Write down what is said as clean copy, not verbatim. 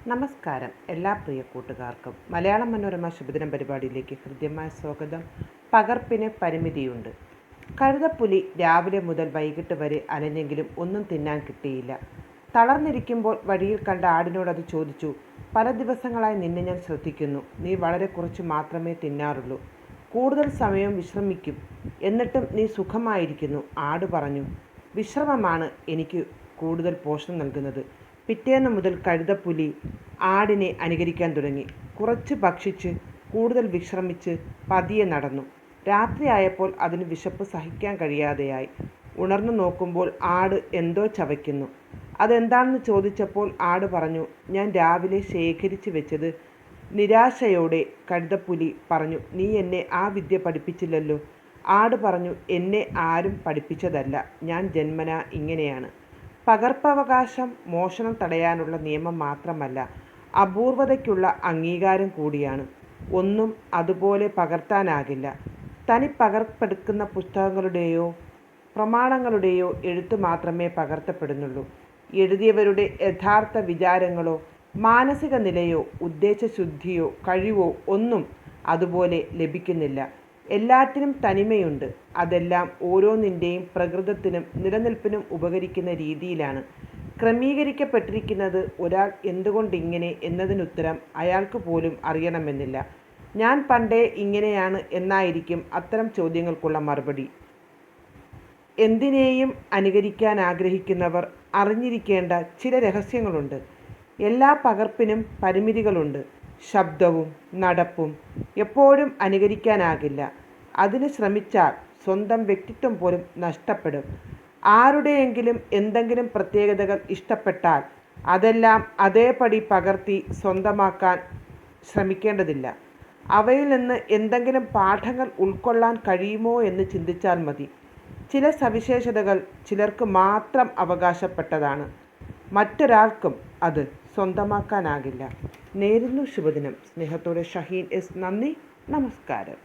നമസ്കാരം എല്ലാ പ്രിയ കൂട്ടുകാർക്കും മലയാളം മനോരമ ശുഭദിനം പരിപാടിയിലേക്ക് ഹൃദ്യമായ സ്വാഗതം. പകർപ്പിന് പരിമിതിയുണ്ട്. കഴുതപ്പുലി രാവിലെ മുതൽ വൈകിട്ട് വരെ അലഞ്ഞെങ്കിലും ഒന്നും തിന്നാൻ കിട്ടിയില്ല. തളർന്നിരിക്കുമ്പോൾ വഴിയിൽ കണ്ട ആടിനോടത് ചോദിച്ചു. പല ദിവസങ്ങളായി നിന്നെ ഞാൻ ശ്രദ്ധിക്കുന്നു. നീ വളരെ കുറച്ച് മാത്രമേ തിന്നാറുള്ളൂ. കൂടുതൽ സമയം വിശ്രമിക്കും. എന്നിട്ടും നീ സുഖമായിരിക്കുന്നു. ആട് പറഞ്ഞു. വിശ്രമമാണ് എനിക്ക് കൂടുതൽ പോഷണം നൽകുന്നത്. പിറ്റേന്ന് മുതൽ കഴുതപ്പുലി ആടിനെ അനുകരിക്കാൻ തുടങ്ങി. കുറച്ച് ഭക്ഷിച്ച് കൂടുതൽ വിശ്രമിച്ച് പതിയെ നടന്നു. രാത്രിയായപ്പോൾ അതിന് വിശപ്പ് സഹിക്കാൻ കഴിയാതെയായി. ഉണർന്നു നോക്കുമ്പോൾ ആട് എന്തോ ചവയ്ക്കുന്നു. അതെന്താണെന്ന് ചോദിച്ചപ്പോൾ ആട് പറഞ്ഞു, ഞാൻ രാവിലെ ശേഖരിച്ച് വെച്ചത്. നിരാശയോടെ കഴുതപ്പുലി പറഞ്ഞു, നീ എന്നെ ആ വിദ്യ പഠിപ്പിച്ചില്ലല്ലോ. ആട് പറഞ്ഞു, എന്നെ ആരും പഠിപ്പിച്ചതല്ല. ഞാൻ ജന്മനാ ഇങ്ങനെയാണ്. പകർപ്പവകാശം മോഷണം തടയാനുള്ള നിയമം മാത്രമല്ല, അപൂർവതയ്ക്കുള്ള അംഗീകാരം കൂടിയാണ്. ഒന്നും അതുപോലെ പകർത്താനാകില്ല. തനി പകർപ്പെടുക്കുന്ന പുസ്തകങ്ങളുടെയോ പ്രമാണങ്ങളുടെയോ എഴുത്ത് മാത്രമേ പകർത്തപ്പെടുന്നുള്ളൂ. എഴുതിയവരുടെ യഥാർത്ഥ വിചാരങ്ങളോ മാനസിക നിലയോ ഉദ്ദേശശുദ്ധിയോ കഴിവോ ഒന്നും അതുപോലെ ലഭിക്കുന്നില്ല. എല്ലാറ്റിനും തനിമയുണ്ട്. അതെല്ലാം ഓരോന്നിൻ്റെയും പ്രകൃതത്തിനും നിലനിൽപ്പിനും ഉപകരിക്കുന്ന രീതിയിലാണ് ക്രമീകരിക്കപ്പെട്ടിരിക്കുന്നത്. ഒരാൾ എന്തുകൊണ്ടിങ്ങനെ എന്നതിനുത്തരം അയാൾക്ക് പോലും അറിയണമെന്നില്ല. ഞാൻ പണ്ടേ ഇങ്ങനെയാണ് എന്നായിരിക്കും അത്തരം ചോദ്യങ്ങൾക്കുള്ള മറുപടി. എന്തിനേയും അനുകരിക്കാൻ ആഗ്രഹിക്കുന്നവർ അറിഞ്ഞിരിക്കേണ്ട ചില രഹസ്യങ്ങളുണ്ട്. എല്ലാ പകർപ്പിനും പരിമിതികളുണ്ട്. ശബ്ദവും നടപ്പും എപ്പോഴും അനുകരിക്കാനാകില്ല. അതിന് ശ്രമിച്ചാൽ സ്വന്തം വ്യക്തിത്വം പോലും നഷ്ടപ്പെടും. ആരുടെയെങ്കിലും എന്തെങ്കിലും പ്രത്യേകതകൾ ഇഷ്ടപ്പെട്ടാൽ അതെല്ലാം അതേപടി പകർത്തി സ്വന്തമാക്കാൻ ശ്രമിക്കേണ്ടതില്ല. അവയിൽ നിന്ന് എന്തെങ്കിലും പാഠങ്ങൾ ഉൾക്കൊള്ളാൻ കഴിയുമോ എന്ന് ചിന്തിച്ചാൽ മതി. ചില സവിശേഷതകൾ ചിലർക്ക് മാത്രം അവകാശപ്പെട്ടതാണ്. മറ്റൊരാൾക്കും അത് സ്വന്തമാക്കാനാകില്ല. നേരുന്നു ശുഭദിനം. സ്നേഹത്തോടെ ഷഹീൻ എസ്. നന്ദി, നമസ്കാരം.